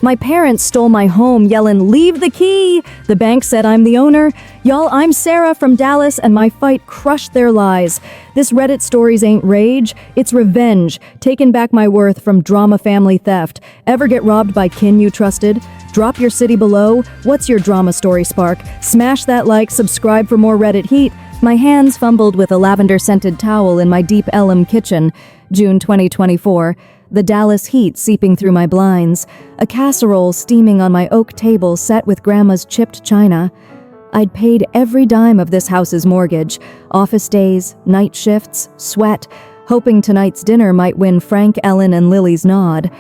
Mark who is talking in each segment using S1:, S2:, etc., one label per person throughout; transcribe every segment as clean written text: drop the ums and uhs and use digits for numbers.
S1: My parents stole my home yelling, "Leave the key!" The bank said I'm the owner. Y'all, I'm Sarah from Dallas and my fight crushed their lies. This Reddit stories ain't rage, it's revenge. Taking back my worth from drama family theft. Ever get robbed by kin you trusted? Drop your city below. What's your drama story spark? Smash that like, subscribe for more Reddit heat. My hands fumbled with a lavender-scented towel in my deep Elm kitchen. June 2024. The Dallas heat seeping through my blinds. A casserole steaming on my oak table set with Grandma's chipped china. I'd paid every dime of this house's mortgage. Office days, night shifts, sweat, hoping tonight's dinner might win Frank, Ellen, and Lily's nod.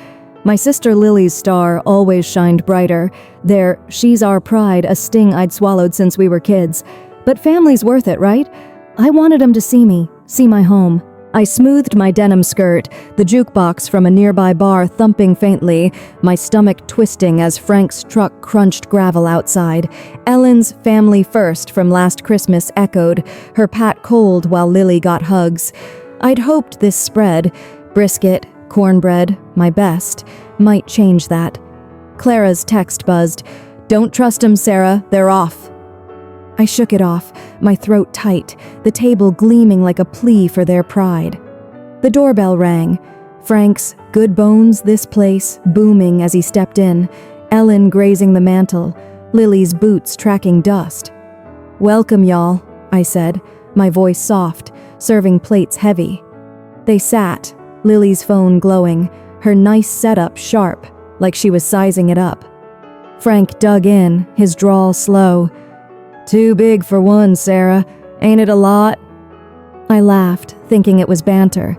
S1: My sister Lily's star always shined brighter. There, she's our pride, a sting I'd swallowed since we were kids. But family's worth it, right? I wanted 'em to see me, see my home. I smoothed my denim skirt, the jukebox from a nearby bar thumping faintly, my stomach twisting as Frank's truck crunched gravel outside. Ellen's "Family First" from last Christmas echoed, her pat cold while Lily got hugs. I'd hoped this spread, brisket, cornbread, my best, might change that. Clara's text buzzed, "Don't trust 'em, Sarah, they're off." I shook it off, my throat tight, the table gleaming like a plea for their pride. The doorbell rang. Frank's "Good bones, this place" booming as he stepped in, Ellen grazing the mantel, Lily's boots tracking dust. "Welcome, y'all," I said, my voice soft, serving plates heavy. They sat, Lily's phone glowing, her nice setup sharp, like she was sizing it up. Frank dug in, his drawl slow. "Too big for one, Sarah. Ain't it a lot?" I laughed, thinking it was banter.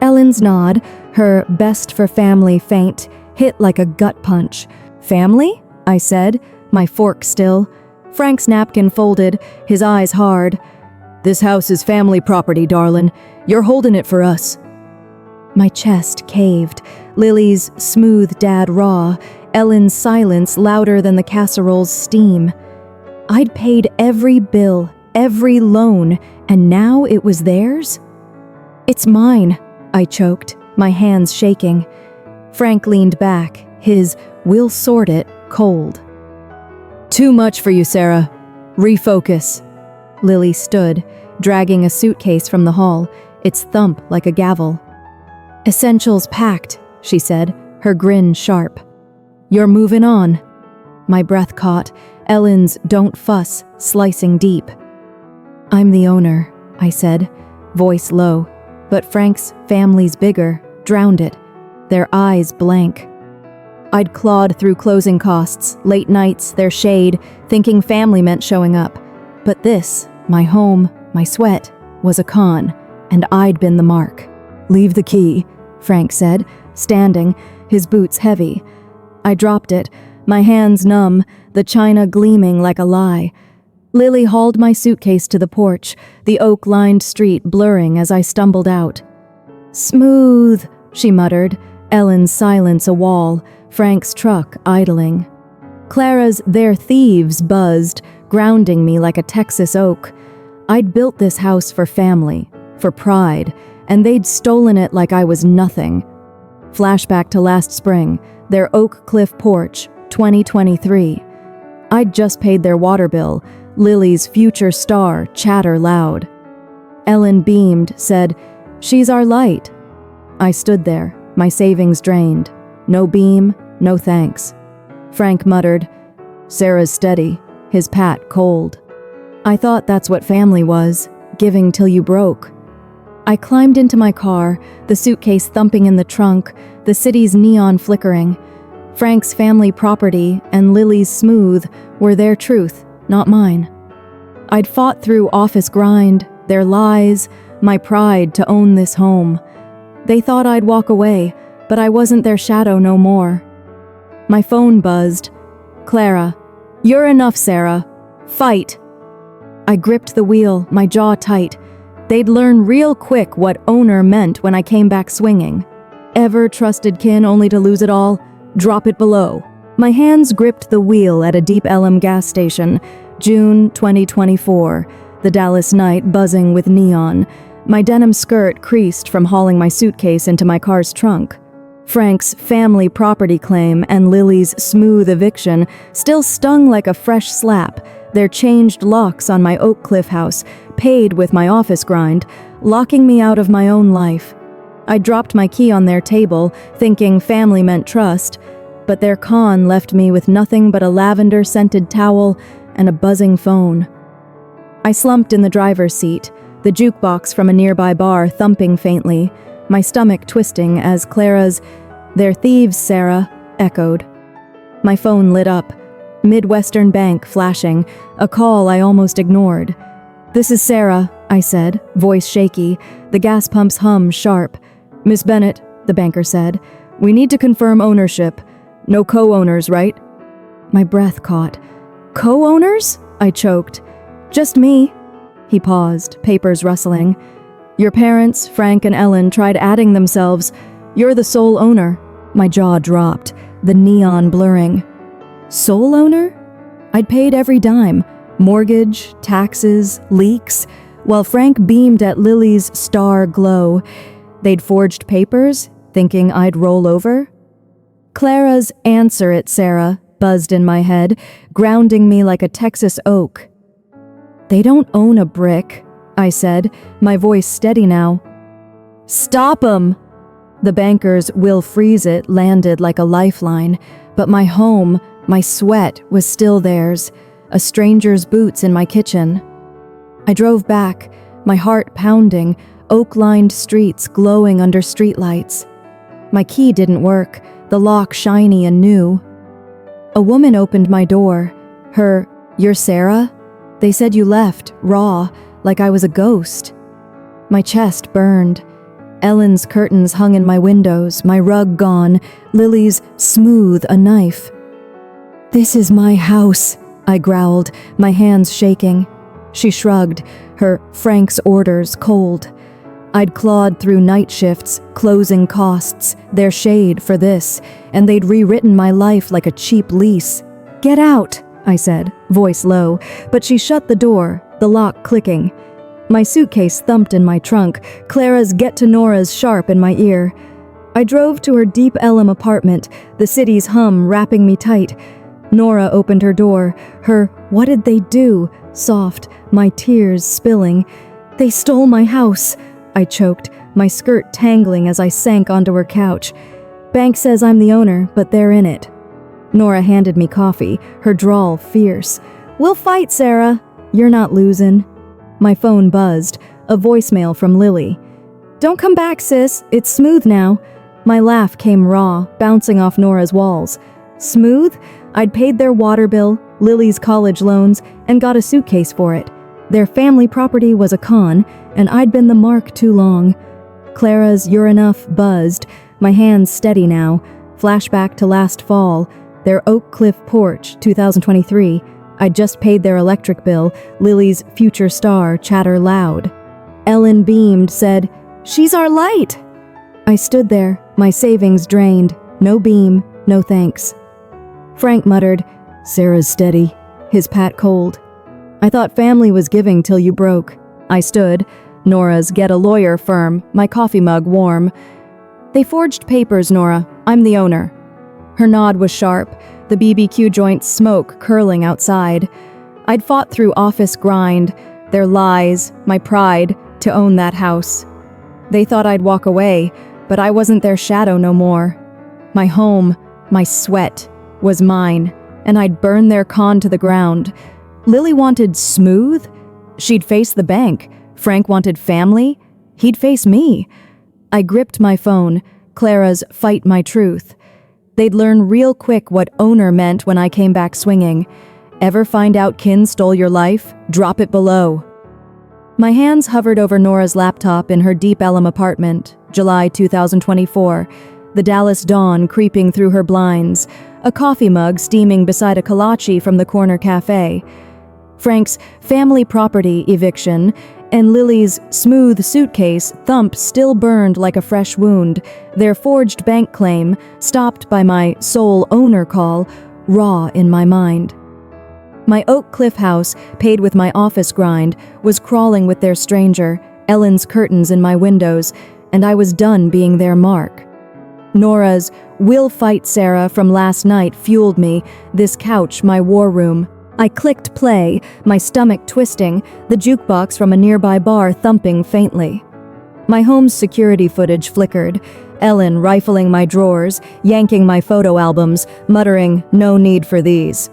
S1: Ellen's nod, her "best for family" faint, hit like a gut punch. "Family?" I said, my fork still. Frank's napkin folded, his eyes hard. "This house is family property, darlin'. You're holding it for us." My chest caved, Lily's smooth dad raw, Ellen's silence louder than the casserole's steam. I'd paid every bill, every loan, and now it was theirs? "It's mine," I choked, my hands shaking. Frank leaned back, his "we'll sort it" cold. "Too much for you, Sarah. Refocus." Lily stood, dragging a suitcase from the hall, its thump like a gavel. "Essentials packed," she said, her grin sharp. "You're moving on." My breath caught, Ellen's "don't fuss" slicing deep. "I'm the owner," I said, voice low, but Frank's "family's bigger" drowned it, their eyes blank. I'd clawed through closing costs, late nights, their shade, thinking family meant showing up. But this, my home, my sweat, was a con, and I'd been the mark. "Leave the key," Frank said, standing, his boots heavy. I dropped it, my hands numb, the china gleaming like a lie. Lily hauled my suitcase to the porch, the oak-lined street blurring as I stumbled out. "Smooth," she muttered, Ellen's silence a wall, Frank's truck idling. Clara's "they're thieves" buzzed, grounding me like a Texas oak. I'd built this house for family, for pride, and they'd stolen it like I was nothing. Flashback to last spring, their Oak Cliff porch, 2023. I'd just paid their water bill, Lily's future star chatter loud. Ellen beamed, said, "She's our light." I stood there, my savings drained. No beam, no thanks. Frank muttered, "Sarah's steady," his pat cold. I thought that's what family was, giving till you broke. I climbed into my car, the suitcase thumping in the trunk, the city's neon flickering. Frank's family property and Lily's smooth were their truth, not mine. I'd fought through office grind, their lies, my pride to own this home. They thought I'd walk away, but I wasn't their shadow no more. My phone buzzed. "Clara, you're enough, Sarah. Fight." I gripped the wheel, my jaw tight. They'd learn real quick what owner meant when I came back swinging. Ever trusted kin only to lose it all? Drop it below. My hands gripped the wheel at a Deep Ellum gas station, June 2024, the Dallas night buzzing with neon. My denim skirt creased from hauling my suitcase into my car's trunk. Frank's family property claim and Lily's smooth eviction still stung like a fresh slap. Their changed locks on my Oak Cliff house, paid with my office grind, locking me out of my own life. I dropped my key on their table, thinking family meant trust, but their con left me with nothing but a lavender-scented towel and a buzzing phone. I slumped in the driver's seat, the jukebox from a nearby bar thumping faintly, my stomach twisting as Clara's "They're thieves, Sarah," echoed. My phone lit up, Midwestern Bank flashing, a call I almost ignored. "This is Sarah," I said, voice shaky, the gas pump's hum sharp. "Miss Bennett," the banker said, "we need to confirm ownership. No co-owners, right?" My breath caught. "Co-owners?" I choked. "Just me." He paused, papers rustling. "Your parents, Frank and Ellen, tried adding themselves. You're the sole owner." My jaw dropped, the neon blurring. Sole owner? I'd paid every dime. Mortgage, taxes, leaks, while Frank beamed at Lily's star glow. They'd forged papers, thinking I'd roll over? Clara's "Answer it, Sarah," buzzed in my head, grounding me like a Texas oak. "They don't own a brick," I said, my voice steady now. "Stop 'em!" The banker's "We'll freeze it" landed like a lifeline, but my home, my sweat, was still theirs, a stranger's boots in my kitchen. I drove back, my heart pounding, oak-lined streets glowing under streetlights. My key didn't work, the lock shiny and new. A woman opened my door. Her, "You're Sarah?" They said you left, raw, like I was a ghost. My chest burned. Ellen's curtains hung in my windows, my rug gone, Lily's smooth a knife. "This is my house," I growled, my hands shaking. She shrugged, her "Frank's orders" cold. I'd clawed through night shifts, closing costs, their shade for this, and they'd rewritten my life like a cheap lease. "Get out," I said, voice low, but she shut the door, the lock clicking. My suitcase thumped in my trunk, Clara's "Get to Nora's" sharp in my ear. I drove to her Deep Ellum apartment, the city's hum wrapping me tight. Nora opened her door, her "What did they do?" soft, my tears spilling. "They stole my house," I choked, my skirt tangling as I sank onto her couch. "Bank says I'm the owner, but they're in it." Nora handed me coffee, her drawl fierce. "We'll fight, Sarah. You're not losing." My phone buzzed, a voicemail from Lily. "Don't come back, sis. It's smooth now." My laugh came raw, bouncing off Nora's walls. Smooth? I'd paid their water bill, Lily's college loans, and got a suitcase for it. Their family property was a con, and I'd been the mark too long. Clara's "You're enough" buzzed, my hands steady now. Flashback to last fall, their Oak Cliff porch, 2023. I'd just paid their electric bill, Lily's "Future star" chatter loud. Ellen beamed, said, "She's our light!" I stood there, my savings drained. No beam, no thanks. Frank muttered, "Sarah's steady," his pat cold. "I thought family was giving till you broke." I stood, Nora's "Get a lawyer" firm, my coffee mug warm. "They forged papers, Nora. I'm the owner." Her nod was sharp, the BBQ joint smoke curling outside. I'd fought through office grind, their lies, my pride, to own that house. They thought I'd walk away, but I wasn't their shadow no more. My home, my sweat, was mine, and I'd burn their con to the ground. Lily wanted smooth? She'd face the bank. Frank wanted family? He'd face me. I gripped my phone, Clara's "Fight my truth." They'd learn real quick what owner meant when I came back swinging. Ever find out kin stole your life? Drop it below. My hands hovered over Nora's laptop in her Deep Ellum apartment, July 2024, the Dallas dawn creeping through her blinds, a coffee mug steaming beside a kolache from the corner cafe. Frank's family property eviction and Lily's smooth suitcase thump still burned like a fresh wound, their forged bank claim, stopped by my sole owner call, raw in my mind. My Oak Cliff house, paid with my office grind, was crawling with their stranger, Ellen's curtains in my windows, and I was done being their mark. Nora's "We'll fight, Sarah" from last night fueled me, this couch my war room. I clicked play, my stomach twisting, the jukebox from a nearby bar thumping faintly. My home's security footage flickered, Ellen rifling my drawers, yanking my photo albums, muttering, "No need for these."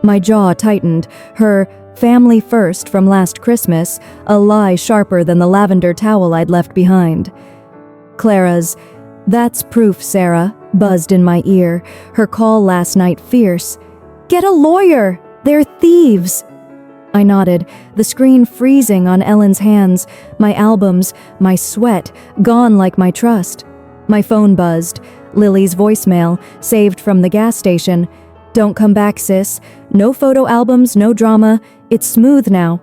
S1: My jaw tightened, her "family first" from last Christmas, a lie sharper than the lavender towel I'd left behind. Clara's "That's proof, Sarah," buzzed in my ear, her call last night fierce. "Get a lawyer! They're thieves!" I nodded, the screen freezing on Ellen's hands, my albums, my sweat, gone like my trust. My phone buzzed. Lily's voicemail, saved from the gas station. "Don't come back, sis. No photo albums, no drama. It's smooth now."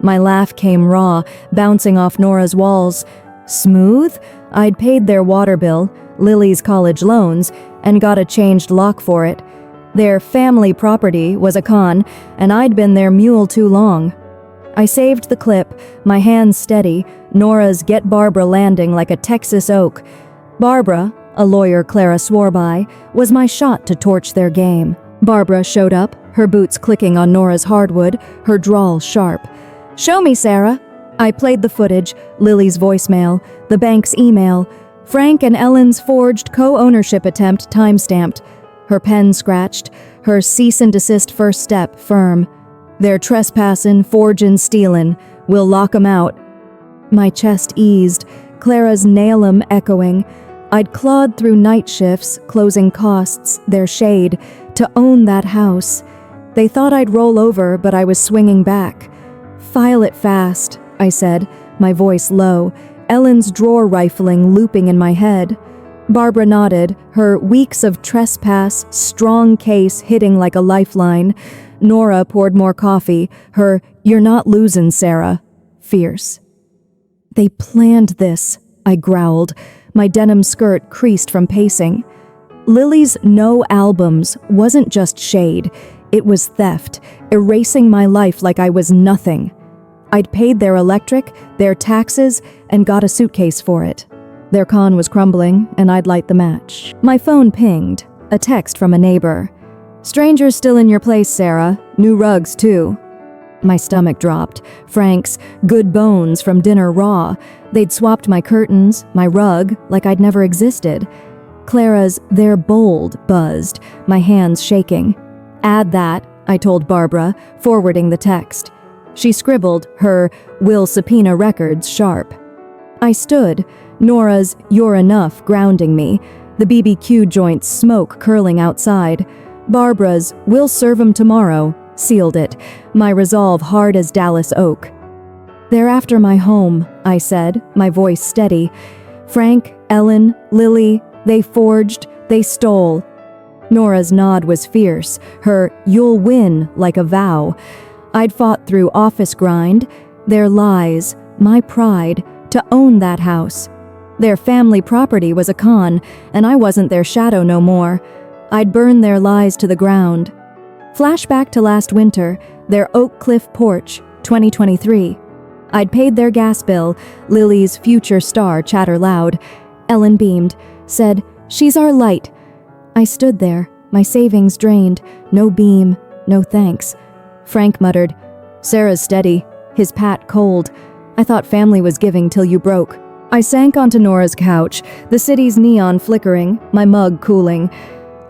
S1: My laugh came raw, bouncing off Nora's walls. Smooth? I'd paid their water bill, Lily's college loans, and got a changed lock for it. Their family property was a con, and I'd been their mule too long. I saved the clip, my hands steady, Nora's "Get Barbara" landing like a Texas oak. Barbara, a lawyer Clara swore by, was my shot to torch their game. Barbara showed up, her boots clicking on Nora's hardwood, her drawl sharp. "Show me, Sarah." I played the footage, Lily's voicemail, the bank's email, Frank and Ellen's forged co-ownership attempt time-stamped. Her pen scratched, her cease and desist first step firm. "They're trespassing, forging, stealing. We'll lock 'em out." My chest eased, Clara's "nail 'em" echoing. I'd clawed through night shifts, closing costs, their shade, to own that house. They thought I'd roll over, but I was swinging back. "File it fast," I said, my voice low, Ellen's drawer rifling looping in my head. Barbara nodded, her weeks of trespass, strong case hitting like a lifeline. Nora poured more coffee, her "You're not losing, Sarah," fierce. "They planned this," I growled, my denim skirt creased from pacing. Lily's "no albums" wasn't just shade, it was theft, erasing my life like I was nothing. I'd paid their electric, their taxes, and got a suitcase for it. Their con was crumbling, and I'd light the match. My phone pinged, a text from a neighbor. "Stranger's still in your place, Sarah. New rugs, too." My stomach dropped. Frank's "good bones" from dinner raw. They'd swapped my curtains, my rug, like I'd never existed. Clara's "they're bold" buzzed, my hands shaking. "Add that," I told Barbara, forwarding the text. She scribbled her "will subpoena records" sharp. I stood, Nora's "you're enough" grounding me, the BBQ joint's smoke curling outside. Barbara's "we'll serve 'em tomorrow" sealed it, my resolve hard as Dallas oak. "They're after my home," I said, my voice steady. "Frank, Ellen, Lily, they forged, they stole." Nora's nod was fierce, her "you'll win" like a vow. I'd fought through office grind, their lies, my pride, to own that house. Their family property was a con, and I wasn't their shadow no more. I'd burn their lies to the ground. Flashback to last winter, their Oak Cliff porch, 2023. I'd paid their gas bill, Lily's future star chatter loud. Ellen beamed, said, "She's our light." I stood there, my savings drained, no beam, no thanks. Frank muttered, "Sarah's steady," his pat cold. "I thought family was giving till you broke." I sank onto Nora's couch, the city's neon flickering, my mug cooling.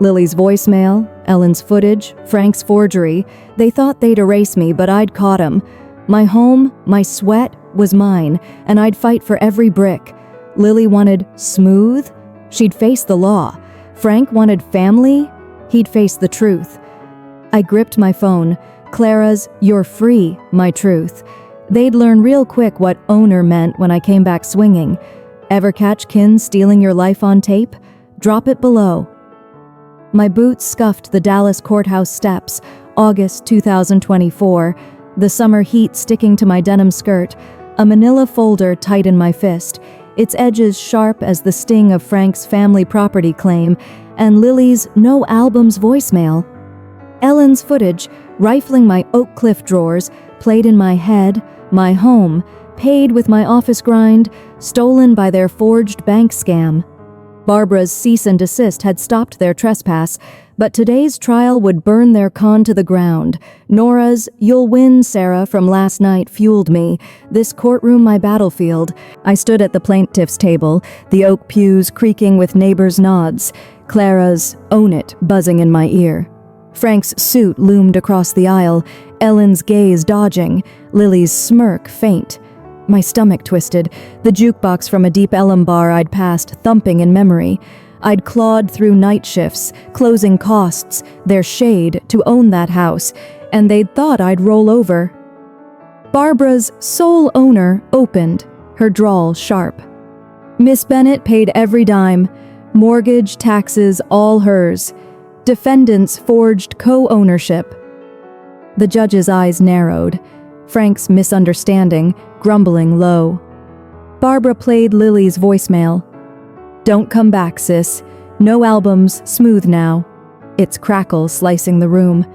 S1: Lily's voicemail, Ellen's footage, Frank's forgery. They thought they'd erase me, but I'd caught 'em. My home, my sweat, was mine, and I'd fight for every brick. Lily wanted smooth? She'd face the law. Frank wanted family? He'd face the truth. I gripped my phone. Clara's "you're free," my truth. They'd learn real quick what owner meant when I came back swinging. Ever catch kin stealing your life on tape? Drop it below. My boots scuffed the Dallas courthouse steps, August 2024, the summer heat sticking to my denim skirt, a manila folder tight in my fist, its edges sharp as the sting of Frank's family property claim, and Lily's "no albums" voicemail. Ellen's footage, rifling my Oak Cliff drawers, played in my head, my home, paid with my office grind, stolen by their forged bank scam. Barbara's cease and desist had stopped their trespass, but today's trial would burn their con to the ground. Nora's "You'll win, Sarah" from last night fueled me. This courtroom my battlefield. I stood at the plaintiff's table, the oak pews creaking with neighbors' nods. Clara's "Own it" buzzing in my ear. Frank's suit loomed across the aisle, Ellen's gaze dodging, Lily's smirk faint. My stomach twisted, the jukebox from a deep Ellum bar I'd passed thumping in memory. I'd clawed through night shifts, closing costs, their shade, to own that house, and they'd thought I'd roll over. Barbara's sole owner opened, her drawl sharp. Miss Bennett paid every dime, mortgage, taxes, all hers. Defendants forged co-ownership. The judge's eyes narrowed, Frank's misunderstanding, grumbling low. Barbara played Lily's voicemail. "Don't come back, sis. No albums, smooth now." Its crackle slicing the room.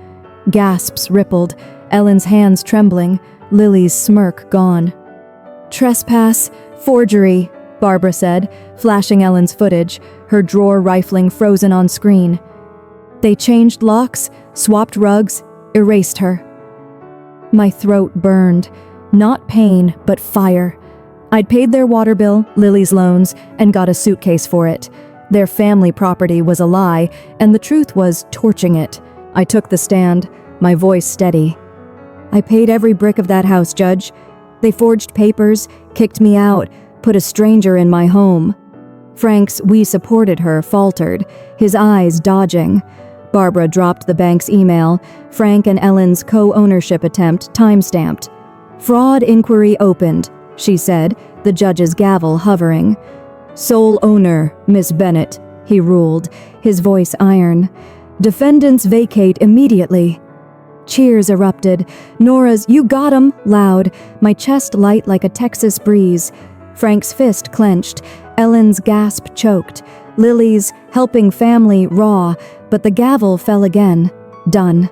S1: Gasps rippled, Ellen's hands trembling, Lily's smirk gone. "Trespass, forgery," Barbara said, flashing Ellen's footage, her drawer rifling frozen on screen. They changed locks, swapped rugs, erased her. My throat burned. Not pain, but fire. I'd paid their water bill, Lily's loans, and got a suitcase for it. Their family property was a lie, and the truth was torching it. I took the stand, my voice steady. "I paid every brick of that house, Judge. They forged papers, kicked me out, put a stranger in my home." Frank's "we supported her" faltered, his eyes dodging. Barbara dropped the bank's email, Frank and Ellen's co-ownership attempt time-stamped. "Fraud inquiry opened," she said, the judge's gavel hovering. "Sole owner, Miss Bennett," he ruled, his voice iron. "Defendants vacate immediately." Cheers erupted. Nora's "You got 'em" loud, my chest light like a Texas breeze. Frank's fist clenched, Ellen's gasp choked, Lily's "helping family" raw, but the gavel fell again. Done.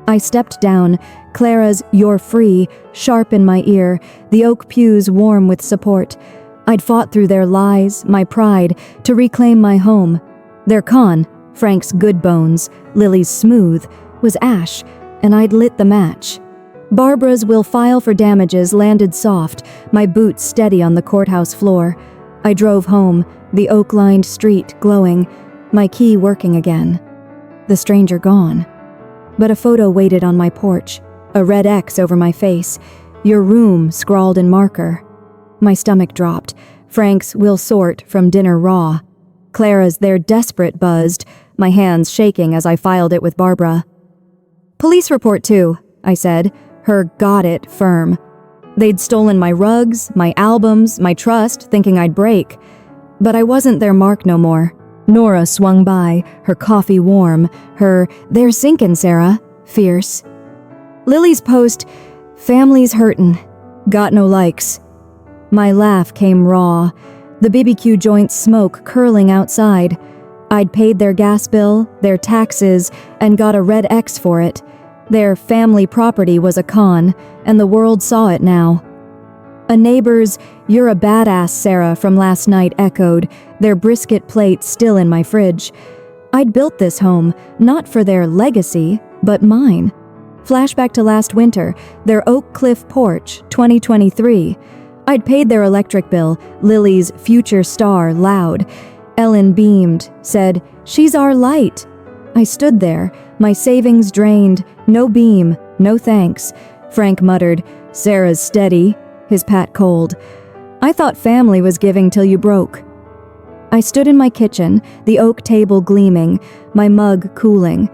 S1: I stepped down, Clara's "You're free" sharp in my ear, the oak pews warm with support. I'd fought through their lies, my pride, to reclaim my home. Their con, Frank's good bones, Lily's smooth, was ash, and I'd lit the match. Barbara's "will file for damages" landed soft, my boots steady on the courthouse floor. I drove home, the oak-lined street glowing, my key working again. The stranger gone. But a photo waited on my porch, a red X over my face, "Your room" scrawled in marker. My stomach dropped, Frank's "will sort" from dinner raw. Clara's "they're desperate" buzzed, my hands shaking as I filed it with Barbara. "Police report too," I said, her "got it" firm. They'd stolen my rugs, my albums, my trust, thinking I'd break. But I wasn't their mark no more. Nora swung by, her coffee warm, her "they're sinkin', Sarah" fierce. Lily's post, "Family's hurtin', got no likes." My laugh came raw, the BBQ joint smoke curling outside. I'd paid their gas bill, their taxes, and got a red X for it. Their family property was a con, and the world saw it now. A neighbor's "You're a badass, Sarah" from last night echoed, their brisket plate still in my fridge. I'd built this home, not for their legacy, but mine. Flashback to last winter, their Oak Cliff porch, 2023. I'd paid their electric bill, Lily's "future star" loud. Ellen beamed, said, "She's our light." I stood there, my savings drained, no beam, no thanks. Frank muttered, "Sarah's steady," his pat cold. I thought family was giving till you broke. I stood in my kitchen, the oak table gleaming, my mug cooling.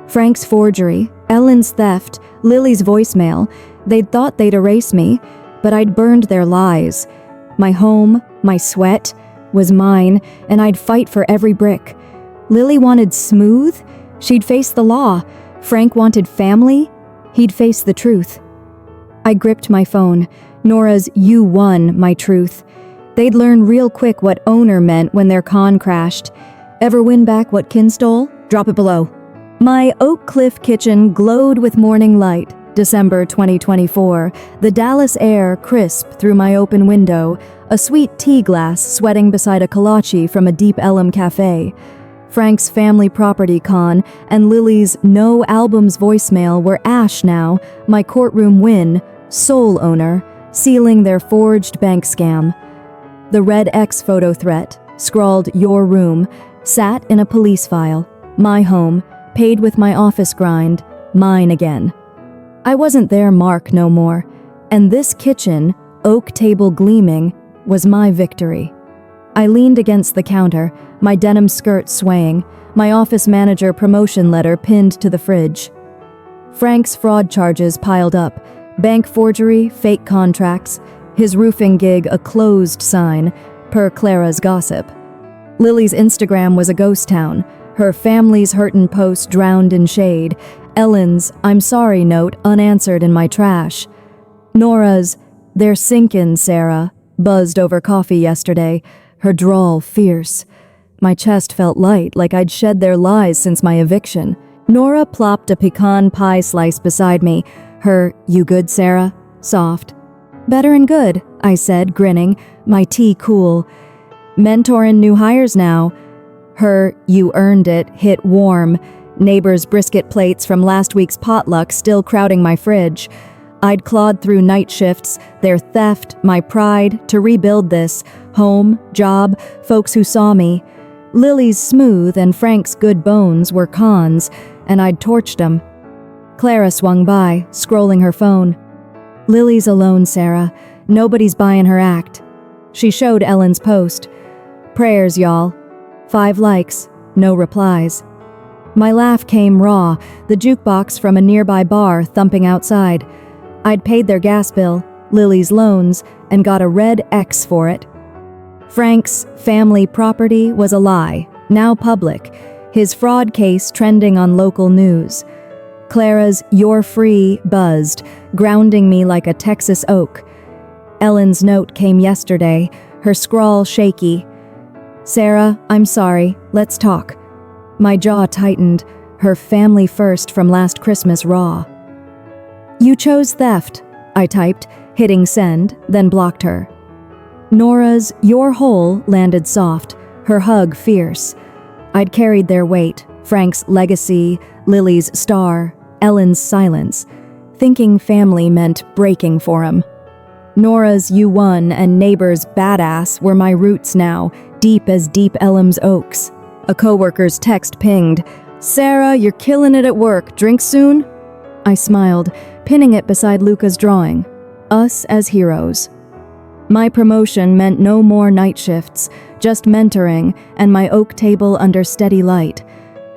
S1: Frank's forgery, Ellen's theft, Lily's voicemail, they'd thought they'd erase me, but I'd burned their lies. My home, my sweat, was mine, and I'd fight for every brick. Lily wanted smooth? She'd face the law. Frank wanted family? He'd face the truth. I gripped my phone. Nora's "you won" my truth. They'd learn real quick what owner meant when their con crashed. Ever win back what kin stole? Drop it below. My Oak Cliff kitchen glowed with morning light. December 2024. The Dallas air crisp through my open window, a sweet tea glass sweating beside a kolache from a Deep Ellum cafe. Frank's family property con and Lily's no albums voicemail were Ash now, my courtroom win, sole owner, sealing their forged bank scam. The red X photo threat, scrawled your room, sat in a police file, my home, paid with my office grind, mine again. I wasn't their mark no more, and this kitchen, oak table gleaming, was my victory. I leaned against the counter, my denim skirt swaying, my office manager promotion letter pinned to the fridge. Frank's fraud charges piled up, bank forgery, fake contracts, his roofing gig a closed sign, per Clara's gossip. Lily's Instagram was a ghost town, her family's hurtin' post drowned in shade, Ellen's I'm sorry note unanswered in my trash. Nora's they're sinkin', Sarah, buzzed over coffee yesterday, her drawl fierce. My chest felt light, like I'd shed their lies since my eviction. Nora plopped a pecan pie slice beside me, her you good, Sarah? Soft. Better and good, I said, grinning, my tea cool. Mentorin' new hires now. Her you earned it hit warm, neighbors' brisket plates from last week's potluck still crowding my fridge. I'd clawed through night shifts, their theft, my pride, to rebuild this, home, job, folks who saw me. Lily's smooth and Frank's good bones were cons, and I'd torched 'em. Clara swung by, scrolling her phone. Lily's alone, Sarah. Nobody's buying her act. She showed Ellen's post. Prayers, y'all. 5 likes, no replies. My laugh came raw, the jukebox from a nearby bar thumping outside. I'd paid their gas bill, Lily's loans, and got a red X for it. Frank's family property was a lie, now public, his fraud case trending on local news. Clara's "You're free" buzzed, grounding me like a Texas oak. Ellen's note came yesterday, her scrawl shaky. Sarah, I'm sorry, let's talk. My jaw tightened, her family first from last Christmas raw. You chose theft, I typed, hitting send, then blocked her. Nora's "Your hole" landed soft, her hug fierce. I'd carried their weight, Frank's legacy, Lily's star, Ellen's silence, thinking family meant breaking for him. Nora's "You won" and neighbor's "badass" were my roots now, deep as Deep Ellum's oaks. A coworker's text pinged, Sarah, you're killing it at work, drink soon? I smiled, pinning it beside Luca's drawing, us as heroes. My promotion meant no more night shifts, just mentoring and my oak table under steady light.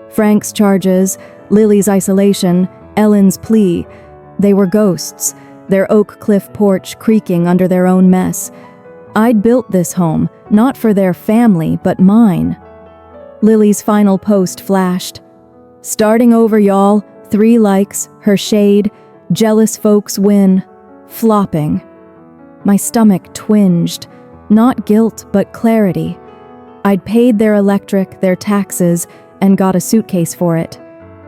S1: Frank's charges, Lily's isolation, Ellen's plea, they were ghosts, their oak cliff porch creaking under their own mess. I'd built this home, not for their family, but mine. Lily's final post flashed. Starting over, y'all, 3 likes, her shade, jealous folks win, flopping. My stomach twinged, not guilt, but clarity. I'd paid their electric, their taxes, and got a suitcase for it.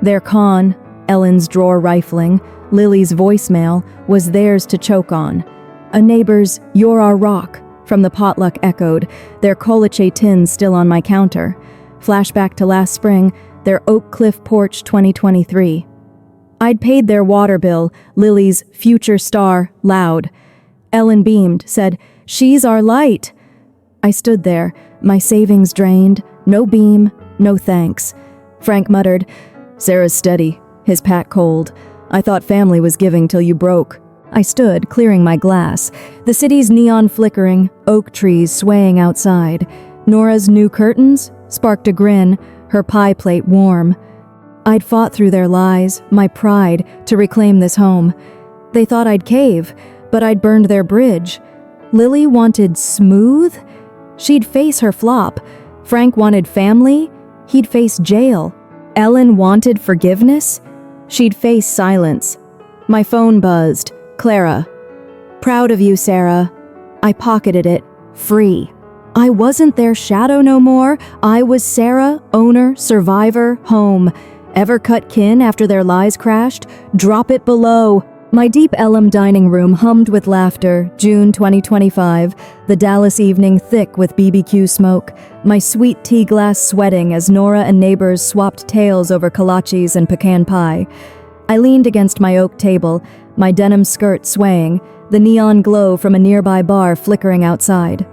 S1: Their con, Ellen's drawer rifling, Lily's voicemail, was theirs to choke on. A neighbor's "You're our rock" from the potluck echoed, their kolache tins still on my counter. Flashback to last spring, their Oak Cliff porch 2023. I'd paid their water bill, Lily's "future star" loud. Ellen beamed, said, "She's our light." I stood there, my savings drained, no beam, no thanks. Frank muttered, "Sarah's steady," his pat cold. "I thought family was giving till you broke." I stood, clearing my glass, the city's neon flickering, oak trees swaying outside. Nora's new curtains sparked a grin, her pie plate warm. I'd fought through their lies, my pride, to reclaim this home. They thought I'd cave, but I'd burned their bridge. Lily wanted smooth? She'd face her flop. Frank wanted family? He'd face jail. Ellen wanted forgiveness? She'd face silence. My phone buzzed. Clara. "Proud of you, Sarah." I pocketed it, free. I wasn't their shadow no more. I was Sarah, owner, survivor, home. Ever cut kin after their lies crashed? Drop it below. My deep Elm dining room hummed with laughter, June 2025, the Dallas evening thick with BBQ smoke, my sweet tea glass sweating as Nora and neighbors swapped tales over kolaches and pecan pie. I leaned against my oak table, my denim skirt swaying, the neon glow from a nearby bar flickering outside.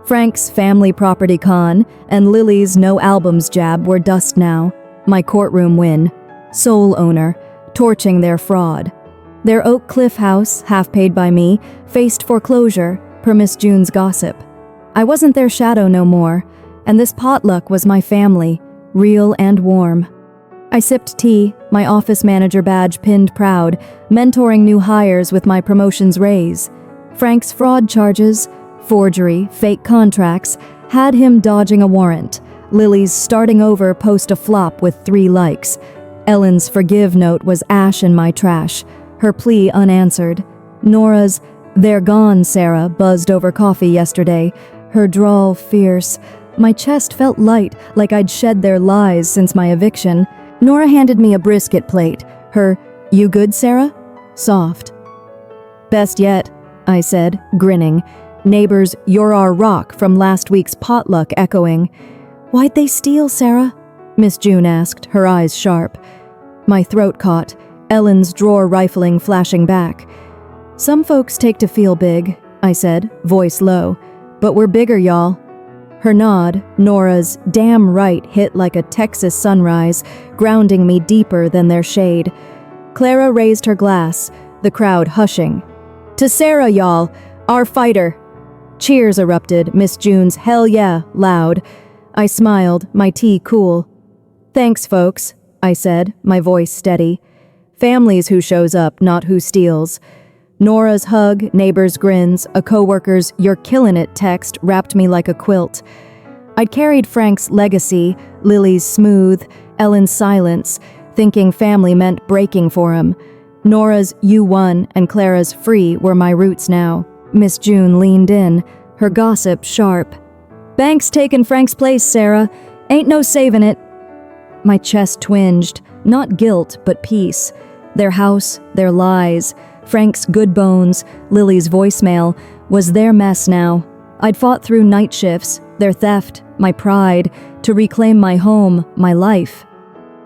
S1: Frank's family property con and Lily's no albums jab were dust now, my courtroom win. Sole owner, torching their fraud. Their Oak Cliff house, half paid by me, faced foreclosure, per Miss June's gossip. I wasn't their shadow no more, and this potluck was my family, real and warm. I sipped tea, my office manager badge pinned proud, mentoring new hires with my promotions raise. Frank's fraud charges, forgery, fake contracts, had him dodging a warrant. Lily's starting over post a flop with 3 likes. Ellen's forgive note was ash in my trash, her plea unanswered. Nora's "They're gone, Sarah" buzzed over coffee yesterday, her drawl fierce. My chest felt light, like I'd shed their lies since my eviction. Nora handed me a brisket plate, her "You good, Sarah?" soft. "Best yet," I said, grinning. Neighbors' "You're our rock" from last week's potluck echoing. "Why'd they steal, Sarah?" Miss June asked, her eyes sharp. My throat caught, Ellen's drawer rifling flashing back. "Some folks take to feel big," I said, voice low. "But we're bigger, y'all." Her nod, Nora's "damn right" hit like a Texas sunrise, grounding me deeper than their shade. Clara raised her glass, the crowd hushing. "To Sarah, y'all, our fighter." Cheers erupted, Miss June's "hell yeah" loud. I smiled, my tea cool. "Thanks, folks," I said, my voice steady. Family's who shows up, not who steals. Nora's hug, neighbors' grins, a coworker's "you're killin' it" text wrapped me like a quilt. I'd carried Frank's legacy, Lily's smooth, Ellen's silence, thinking family meant breaking for him. Nora's "you won" and Clara's "free" were my roots now. Miss June leaned in, her gossip sharp. "Bank's taken Frank's place, Sarah. Ain't no saving it." My chest twinged, not guilt, but peace. Their house, their lies, Frank's good bones, Lily's voicemail, was their mess now. I'd fought through night shifts, their theft, my pride, to reclaim my home, my life.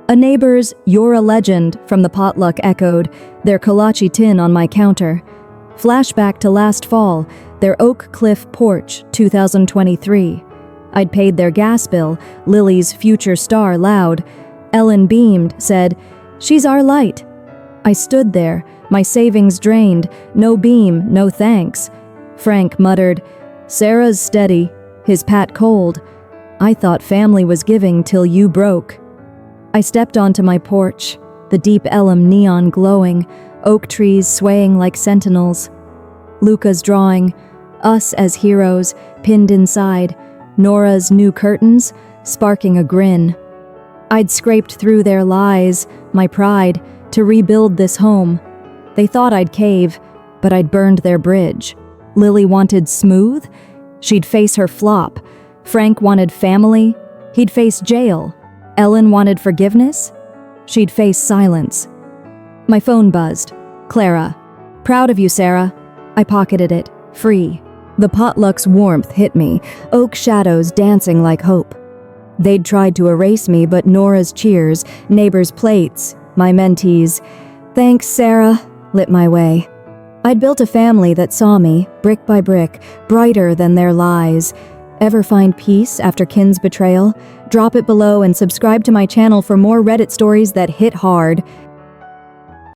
S1: A neighbor's "you're a legend" from the potluck echoed, their kolache tin on my counter. Flashback to last fall, their Oak Cliff porch, 2023. I'd paid their gas bill, Lily's future star loud. Ellen beamed, said, "She's our light." I stood there, my savings drained, no beam, no thanks. Frank muttered, "Sarah's steady," his pat cold. I thought family was giving till you broke. I stepped onto my porch, the deep elm neon glowing, oak trees swaying like sentinels. Luca's drawing, us as heroes, pinned inside, Nora's new curtains, sparking a grin. I'd scraped through their lies, my pride, to rebuild this home. They thought I'd cave, but I'd burned their bridge. Lily wanted smooth? She'd face her flop. Frank wanted family? He'd face jail. Ellen wanted forgiveness? She'd face silence. My phone buzzed. Clara. "Proud of you, Sarah." I pocketed it, free. The potluck's warmth hit me, oak shadows dancing like hope. They'd tried to erase me, but Nora's cheers, neighbors' plates, my mentees, "Thanks, Sarah," lit my way. I'd built a family that saw me, brick by brick, brighter than their lies. Ever find peace after kin's betrayal? Drop it below and subscribe to my channel for more Reddit stories that hit hard.